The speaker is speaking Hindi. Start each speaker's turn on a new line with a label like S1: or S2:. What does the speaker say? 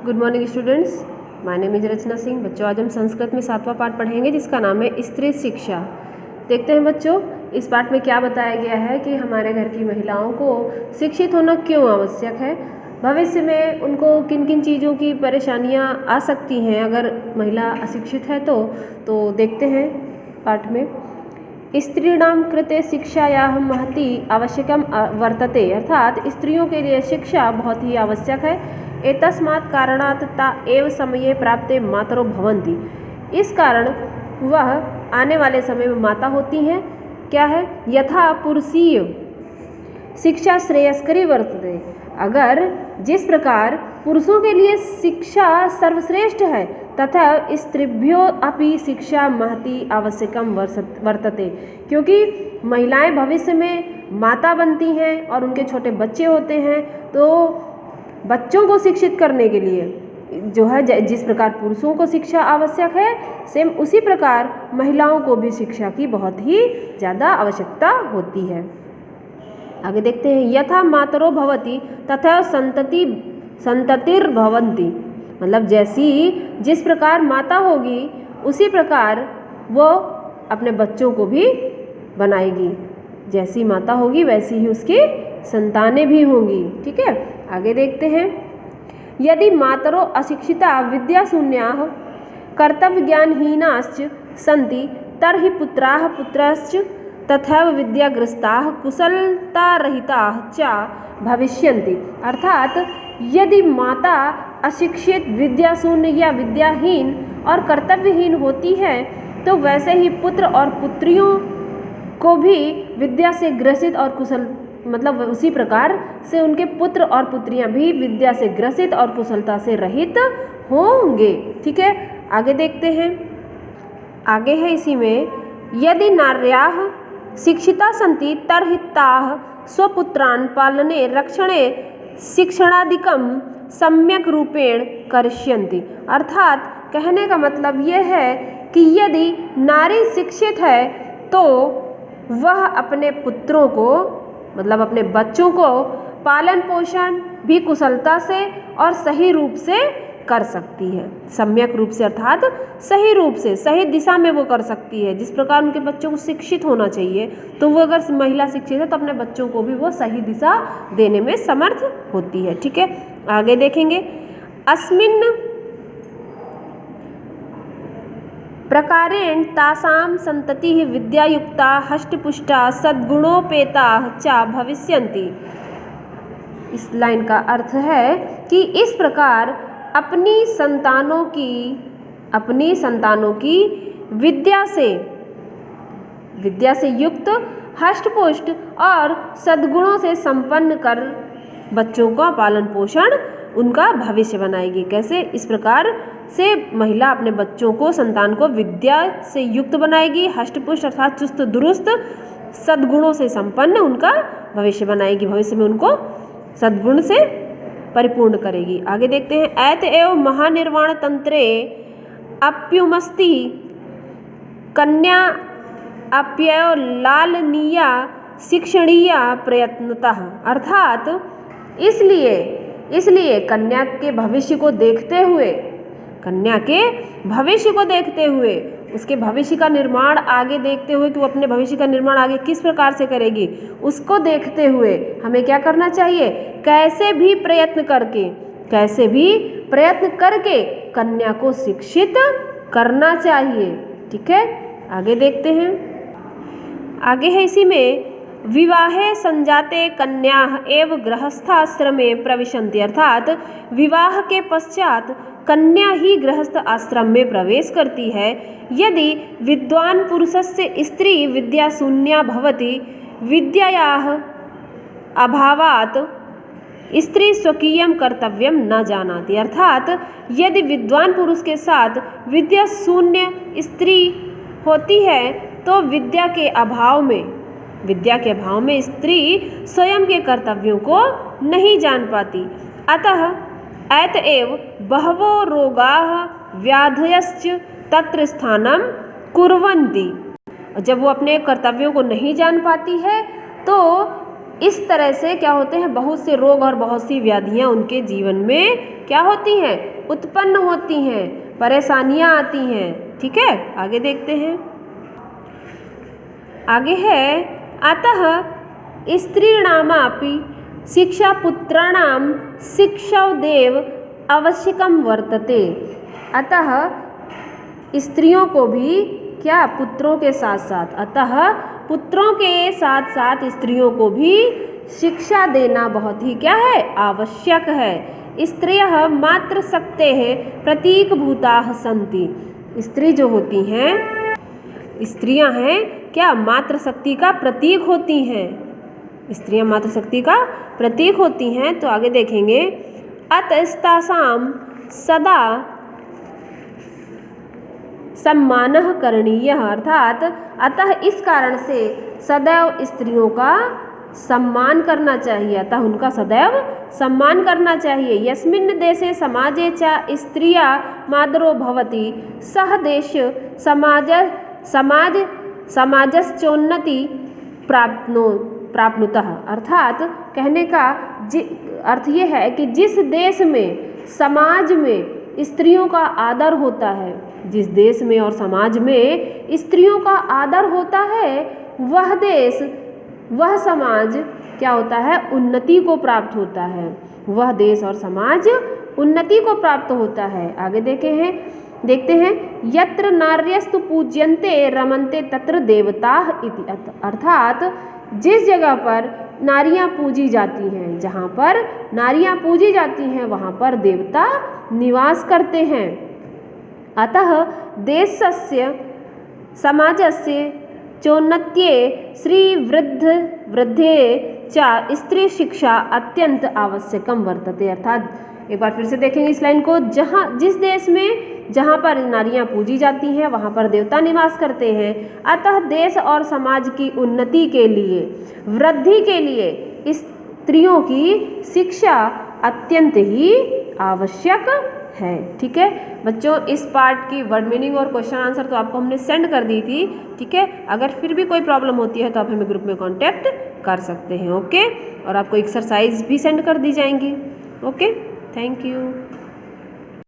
S1: Good morning students, my name is Rachna Singh. बच्चों, आज हम संस्कृत में 7वां पाठ पढ़ेंगे जिसका नाम है स्त्री शिक्षा। देखते हैं बच्चों, इस पाठ में क्या बताया गया है कि हमारे घर की महिलाओं को शिक्षित होना क्यों आवश्यक है, भविष्य में उनको किन किन चीज़ों की परेशानियां आ सकती हैं अगर महिला अशिक्षित है तो देखते हैं पाठ में। स्त्रीणां कृते शिक्षायाः महती आवश्यकम वर्तते, अर्थात स्त्रियों के लिए शिक्षा बहुत ही आवश्यक है। एतस्मात् कारणात् ता एव समये प्राप्ते मातरो भवन्ति, इस कारण वह आने वाले समय में माता होती हैं। क्या है? यथा पुरुषीय शिक्षा श्रेयस्करी वर्तते, अगर जिस प्रकार पुरुषों के लिए शिक्षा सर्वश्रेष्ठ है तथा स्त्रीभ्यो अपि शिक्षा महती आवश्यकम वर्तते, क्योंकि महिलाएं भविष्य में माता बनती हैं और उनके छोटे बच्चे होते हैं, तो बच्चों को शिक्षित करने के लिए जो है जिस प्रकार पुरुषों को शिक्षा आवश्यक है, सेम उसी प्रकार महिलाओं को भी शिक्षा की बहुत ही ज़्यादा आवश्यकता होती है। आगे देखते हैं। यथा मातरो भवति तथा संततिर्भवन्ति, मतलब जिस प्रकार माता होगी उसी प्रकार वो अपने बच्चों को भी बनाएगी। जैसी माता होगी वैसी ही उसकी संतानें भी होंगी। ठीक है, आगे देखते हैं। यदि मातरो अशिक्षिता विद्याशून्याः कर्तव्यज्ञानहीनाश्च सन्ति तर्हि पुत्राः पुत्राश्च तथैव विद्याग्रस्ताः कुशलतारहिताः च भविष्यन्ति, अर्थात यदि माता अशिक्षित, विद्याशून्य या विद्याहीन और कर्तव्यहीन होती है तो वैसे ही पुत्र और पुत्रियों को भी विद्या से ग्रसित और कुशल, मतलब उसी प्रकार से उनके पुत्र और पुत्रियां भी विद्या से ग्रसित और कुशलता से रहित होंगे। ठीक है, आगे देखते हैं। आगे है इसी में, यदि नार्याः शिक्षिता सन्ति तर्हि ताः स्वपुत्रान् पालने रक्षणे शिक्षणादिकं सम्यक रूपेण करिष्यन्ति, अर्थात कहने का मतलब यह है कि यदि नारी शिक्षित है तो वह अपने पुत्रों को, मतलब अपने बच्चों को पालन पोषण भी कुशलता से और सही रूप से कर सकती है। सम्यक रूप से अर्थात सही रूप से, सही दिशा में वो कर सकती है। जिस प्रकार उनके बच्चों को शिक्षित होना चाहिए, तो वो अगर महिला शिक्षित है तो अपने बच्चों को भी वो सही दिशा देने में समर्थ होती है। ठीक है, आगे देखेंगे। अस्मिन् प्रकारेण तासां संततिः विद्यायुक्ता हष्टपुष्टा सद्गुणोपेता च भविष्यन्ति। इस लाइन का अर्थ है कि इस प्रकार अपनी संतानों की विद्या से युक्त, हष्टपुष्ट और सद्गुणों से संपन्न कर बच्चों का पालन पोषण उनका भविष्य बनाएगी। कैसे? इस प्रकार से महिला अपने बच्चों को, संतान को विद्या से युक्त बनाएगी, हष्टपुष्ट अर्थात चुस्त दुरुस्त, सद्गुणों से संपन्न उनका भविष्य बनाएगी, भविष्य में उनको सद्गुण से परिपूर्ण करेगी। आगे देखते हैं। ऐत एव महानिर्वाण तंत्रे अप्युमस्ति कन्या अप्ययो लालनीया शिक्षणीया प्रयत्नतः, अर्थात इसलिए कन्या के भविष्य को देखते हुए उसके भविष्य का निर्माण आगे देखते हुए कि वो अपने भविष्य का निर्माण आगे किस प्रकार से करेगी, उसको देखते हुए हमें क्या करना चाहिए? कैसे भी प्रयत्न करके कन्या को शिक्षित करना चाहिए। ठीक है, आगे देखते हैं। आगे है इसी में, विवाहे संजाते कन्याः एव गृहस्थाश्रमे प्रविशन्ति, अर्थात विवाह के पश्चात कन्या ही गृहस्थ आश्रम में प्रवेश करती है। यदि विद्वान पुरुषस्य स्त्री विद्याशून्या भवति विद्यायाः अभावात् स्त्री स्वकीयं कर्तव्यं न जानाति, अर्थात यदि विद्वान पुरुष के साथ विद्या शून्य स्त्री होती है तो विद्या के अभाव में स्त्री स्वयं के कर्तव्यों को नहीं जान पाती। अतः अतएव बहवो रोगाः व्याधयश्च तत्र स्थानं कुर्वन्ति। जब वो अपने कर्तव्यों को नहीं जान पाती है तो इस तरह से क्या होते हैं, बहुत से रोग और बहुत सी व्याधियाँ उनके जीवन में क्या होती हैं, उत्पन्न होती हैं, परेशानियाँ आती हैं। ठीक है, आगे देखते हैं। आगे है अतः स्त्रीणामपि शिक्षा पुत्राणां शिक्षादेव आवश्यकं वर्तते। अतः स्त्रियों को भी क्या, पुत्रों के साथ साथ, अतः पुत्रों के साथ साथ स्त्रियों को भी शिक्षा देना बहुत ही क्या है, आवश्यक है। स्त्रियः मातृशक्तेः प्रतीकभूताः सन्ति। स्त्री जो होती हैं, स्त्रियां हैं क्या, मातृशक्ति का प्रतीक होती हैं। स्त्रियां मातृशक्ति का प्रतीक होती हैं। तो आगे देखेंगे अतस्तासां सदा सम्मानः करणीयः, अर्थात अतः इस कारण से सदैव स्त्रियों का सम्मान करना चाहिए, अतः उनका सदैव सम्मान करना चाहिए। यस्मिन् देशे समाजे च स्त्रिया मादरो भवति सह देश समाजश्चोन्नति प्राप्नुतः। अर्थात कहने का अर्थ ये है कि जिस देश में समाज में स्त्रियों का आदर होता है, जिस देश में और समाज में स्त्रियों का आदर होता है, वह देश, वह समाज क्या होता है, उन्नति को प्राप्त होता है। वह देश और समाज उन्नति को प्राप्त होता है। आगे देखते हैं यत्र नार्यस्तु पूज्यन्ते रमन्ते तत्र देवताः इति। अर्थात जिस जगह पर नारियां पूजी जाती हैं, जहाँ पर नारियां पूजी जाती हैं, वहाँ पर देवता निवास करते हैं। अतः देशस्य समाजस्य चोन्नत्ये श्रीवृद्धे च स्त्री शिक्षा अत्यंत आवश्यकम वर्तते। अर्थात एक बार फिर से देखेंगे इस लाइन को, जिस देश में जहाँ पर नारियां पूजी जाती हैं वहाँ पर देवता निवास करते हैं, अतः देश और समाज की उन्नति के लिए, वृद्धि के लिए स्त्रियों की शिक्षा अत्यंत ही आवश्यक है। ठीक है बच्चों, इस पार्ट की वर्ड मीनिंग और क्वेश्चन आंसर तो आपको हमने सेंड कर दी थी। ठीक है, अगर फिर भी कोई प्रॉब्लम होती है तो आप हमें ग्रुप में कांटेक्ट कर सकते हैं। ओके, और आपको एक्सरसाइज भी सेंड कर दी जाएंगी। Okay, thank you.